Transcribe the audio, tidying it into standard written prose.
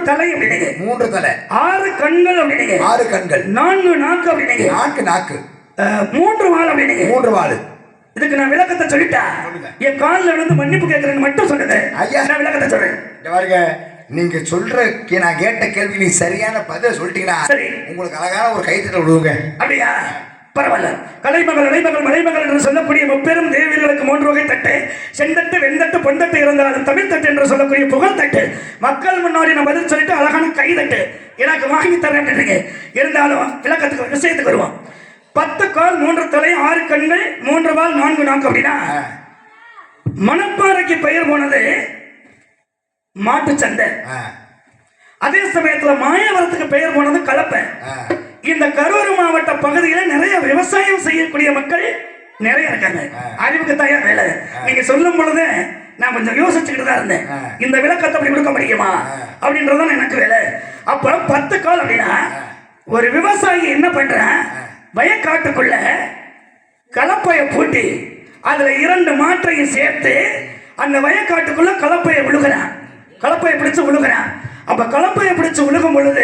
தலை அப்படிங்க, 3 தலை, 6 கண்கள் அப்படிங்க, 6 கண்கள், 4 நாக்கு அப்படிங்க, 4 நாக்கு, 3 வால் அப்படிங்க, 3 வால். இதுக்கு நான் விளக்கத்தை சொல்லிட்டா என் காலில் விழுந்து மன்னிப்பு கேட்கறேன்னு மட்டும் சொல்லுங்க ஐயா. நான் விளக்கத்தை சொல்றேன். பாருங்க, நீங்க சொல்ற நான் கேட்ட கேள்வி நீ சரியான பதில் சொல்லிட்டீங்கன்னா சரி, உங்களுக்கு அழகான ஒரு கைத்தட்டல் விடுவோங்க. அப்படியா? பரவாயில்ல. கலைமகள், இடைமகள், மலைமகள் என்று சொல்லக்கூடிய முப்பெரும் தேவியர்களுக்கு 3 வகை தட்டு. செந்தட்டு, வெண்தட்டு, பொன்தட்டு இருந்தாலும் தமிழ் தட்டு என்று சொல்லக்கூடிய புகழ் தட்டு. மக்கள் முன்னாடி நான் பதில் சொல்லிட்டு அழகான கைதட்டு எனக்கு வாங்கி தரேன் அப்படின்றீங்க. இருந்தாலும் விளக்கத்துக்கு விஷயத்துக்கு வருவோம். 10 கால் 3 தலை 6 கண்கள் 3 வால் 4 நாக்கு அப்படின்னா மணப்பாறைக்கு பெயர் போனது மாட்டு சந்தை. அதே சமயத்துல மாயவரத்துக்கு பெயர் போனது கலப்பை. இந்த கரூர் மாவட்ட பகுதியில் நிறைய விவசாயம் செய்யக்கூடிய மக்கள் நிறைய இருக்காங்க. அறிவுக்கு தயார் வேலை. நீங்க சொல்லும் பொழுது நான் கொஞ்சம் யோசிச்சுக்கிட்டு தான் இருந்தேன், இந்த விளக்கத்தை அப்படி கொடுக்க முடியுமா அப்படின்றதான் எனக்கு வேலை. அப்ப 10 கால் அப்படின்னா ஒரு விவசாயி என்ன பண்றான், வயக்காட்டுக்குள்ள கலப்பையை பூட்டி அதுல 2 மாற்றையும் சேர்த்து அந்த வயக்காட்டுக்குள்ள கலப்பையை விழுகிறான். கலப்பையை பிடிச்சு விழுகிறான். அப்ப கலப்பையை பிடிச்சு விழுகும் பொழுது